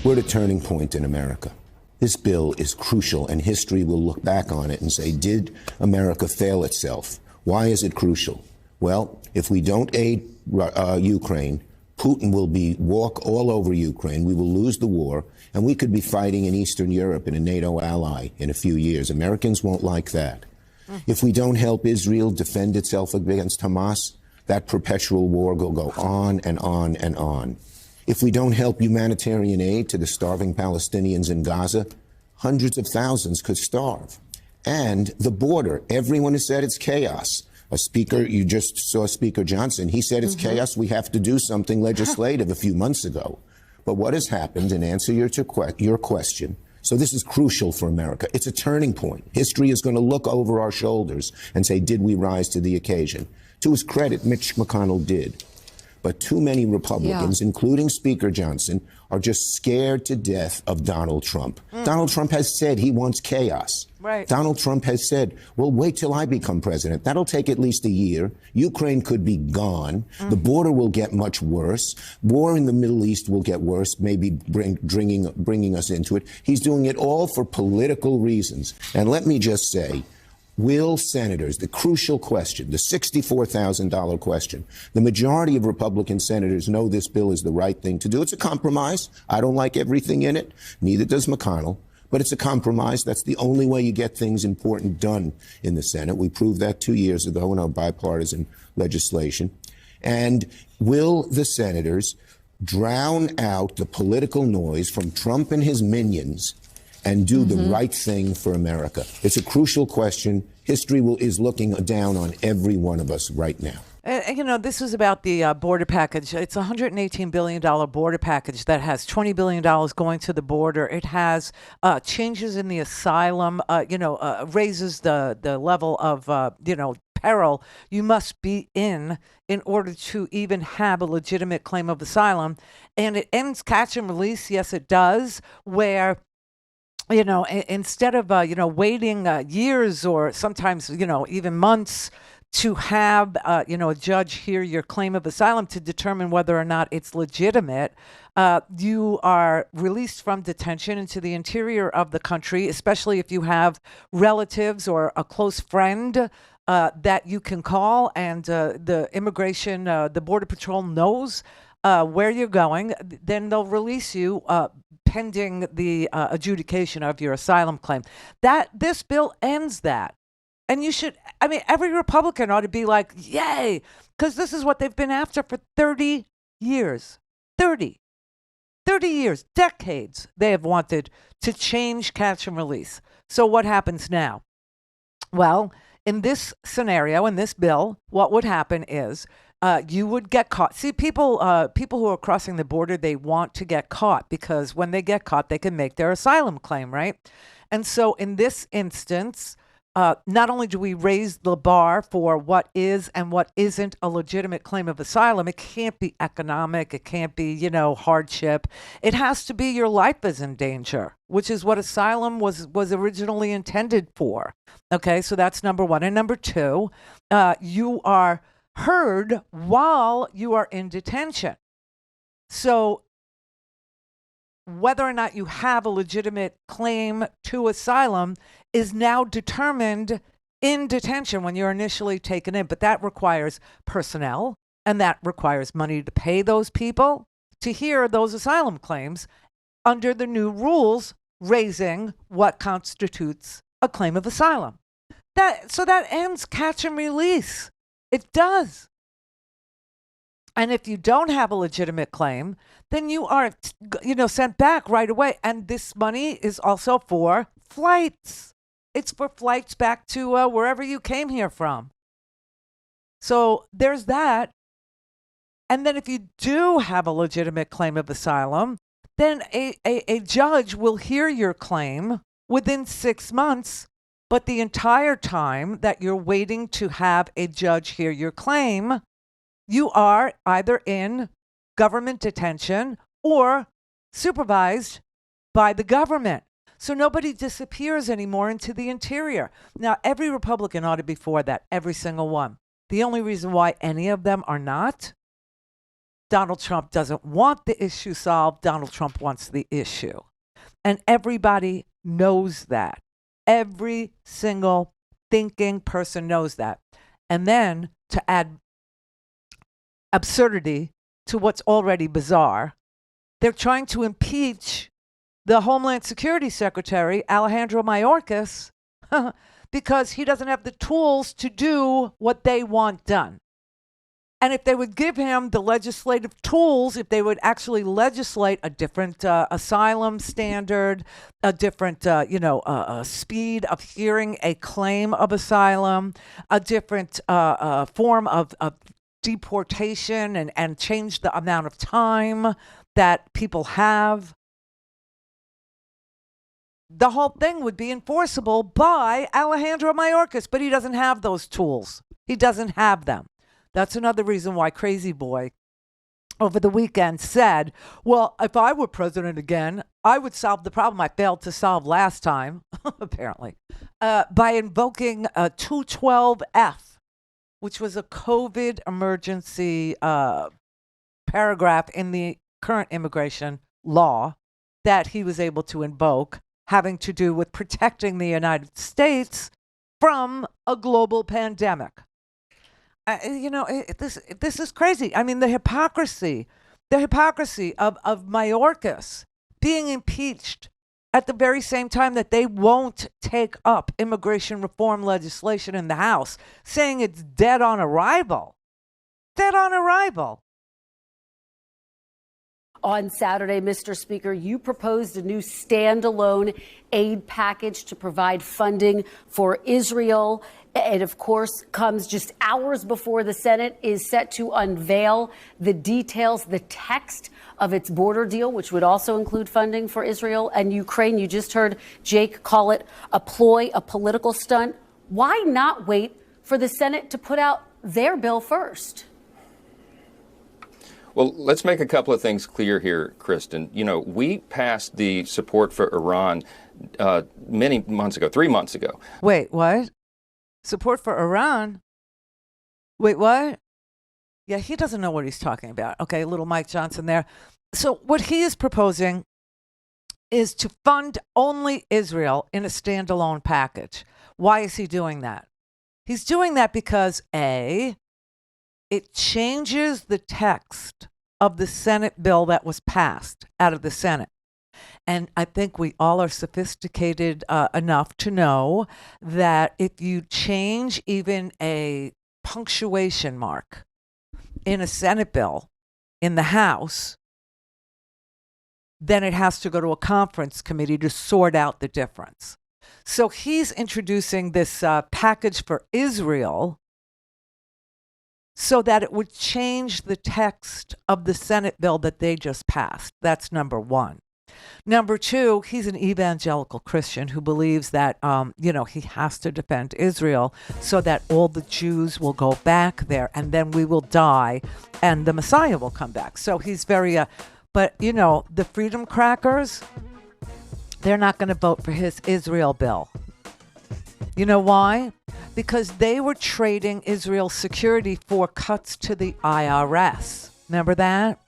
We're at a turning point in America. This bill is crucial, and history will look back on it and say, did America fail itself? Why is it crucial? Well, if we don't aid Ukraine, Putin will walk all over Ukraine. We will lose the war, and we could be fighting in Eastern Europe in a NATO ally in a few years. Americans won't like that. If we don't help Israel defend itself against Hamas, that perpetual war will go on and on and on. If we don't help humanitarian aid to the starving Palestinians in Gaza, hundreds of thousands could starve. And the border, everyone has said it's chaos. A speaker, you just saw Speaker Johnson, he said it's chaos, we have to do something legislative a few months ago. But what has happened, in answer your question, so this is crucial for America. It's a turning point. History is going to look over our shoulders and say, did we rise to the occasion? To his credit, Mitch McConnell did. But too many Republicans, including Speaker Johnson, are just scared to death of Donald Trump. Donald Trump has said he wants chaos. Right. Donald Trump has said, well, wait till I become president. That'll take at least a year. Ukraine could be gone. The border will get much worse. War in the Middle East will get worse, maybe bringing us into it. He's doing it all for political reasons. And let me just say, will senators, the crucial question, the $64,000 question, the majority of Republican senators know this bill is the right thing to do. It's a compromise. I don't like everything in it. Neither does McConnell. But it's a compromise. That's the only way you get things important done in the Senate. We proved that 2 years ago in our bipartisan legislation. And will the senators drown out the political noise from Trump and his minions and do the right thing for America? It's a crucial question. History is looking down on every one of us right now. You know, this was about the border package. It's a $118 billion border package that has $20 billion going to the border. It has changes in the asylum, raises the level of, peril you must be in order to even have a legitimate claim of asylum. And it ends catch and release. Yes, it does, where instead of, waiting years or sometimes, even months to have, a judge hear your claim of asylum to determine whether or not it's legitimate, you are released from detention into the interior of the country, especially if you have relatives or a close friend that you can call, and the immigration, the Border Patrol knows where you're going. Then they'll release you pending the adjudication of your asylum claim. This bill ends that. And every Republican ought to be like, yay, because this is what they've been after for 30 years. 30 years, decades, they have wanted to change catch and release. So what happens now? Well, in this scenario, in this bill, what would happen is you would get caught. See, people who are crossing the border, they want to get caught because when they get caught, they can make their asylum claim, right? And so in this instance, not only do we raise the bar for what is and what isn't a legitimate claim of asylum, it can't be economic, it can't be, hardship. It has to be your life is in danger, which is what asylum was originally intended for. Okay, so that's number one. And number two, you are heard while you are in detention. So whether or not you have a legitimate claim to asylum is now determined in detention when you're initially taken in. But that requires personnel, and that requires money to pay those people to hear those asylum claims under the new rules raising what constitutes a claim of asylum. So that ends catch and release. It does. And if you don't have a legitimate claim, then you are, sent back right away. And this money is also for flights. It's for flights back to wherever you came here from. So there's that. And then if you do have a legitimate claim of asylum, then a judge will hear your claim within 6 months. But the entire time that you're waiting to have a judge hear your claim, you are either in government detention or supervised by the government. So nobody disappears anymore into the interior. Now, every Republican ought to be for that, every single one. The only reason why any of them are not Donald Trump doesn't want the issue solved. Donald Trump wants the issue. And everybody knows that. Every single thinking person knows that. And then to add absurdity to what's already bizarre, they're trying to impeach the Homeland Security Secretary, Alejandro Mayorkas, because he doesn't have the tools to do what they want done. And if they would give him the legislative tools, if they would actually legislate a different asylum standard, a different, speed of hearing a claim of asylum, a different form of deportation and change the amount of time that people have, the whole thing would be enforceable by Alejandro Mayorkas, but he doesn't have those tools. He doesn't have them. That's another reason why Crazy Boy over the weekend said, well, if I were president again, I would solve the problem I failed to solve last time, apparently, by invoking 212F, which was a COVID emergency paragraph in the current immigration law that he was able to invoke, having to do with protecting the United States from a global pandemic. This is crazy. I mean, the hypocrisy of Mayorkas being impeached at the very same time that they won't take up immigration reform legislation in the House, saying it's dead on arrival. Dead on arrival. On Saturday, Mr. Speaker, you proposed a new standalone aid package to provide funding for Israel. It, of course, comes just hours before the Senate is set to unveil the details, the text of its border deal, which would also include funding for Israel and Ukraine. You just heard Jake call it a ploy, a political stunt. Why not wait for the Senate to put out their bill first? Well, let's make a couple of things clear here, Kristen. You know, we passed the support for Iran many months ago, 3 months ago. Wait, what? Support for Iran? Wait, what? Yeah, he doesn't know what he's talking about. Okay, little Mike Johnson there. So what he is proposing is to fund only Israel in a standalone package. Why is he doing that? He's doing that because, A, it changes the text of the Senate bill that was passed out of the Senate. And I think we all are sophisticated enough to know that if you change even a punctuation mark in a Senate bill in the House, then it has to go to a conference committee to sort out the difference. So he's introducing this package for Israel so that it would change the text of the Senate bill that they just passed. That's number one. Number two, he's an evangelical Christian who believes that, he has to defend Israel so that all the Jews will go back there and then we will die and the Messiah will come back. So he's very, but the Freedom Crackers, they're not going to vote for his Israel bill. You know why? Because they were trading Israel's security for cuts to the IRS. Remember that?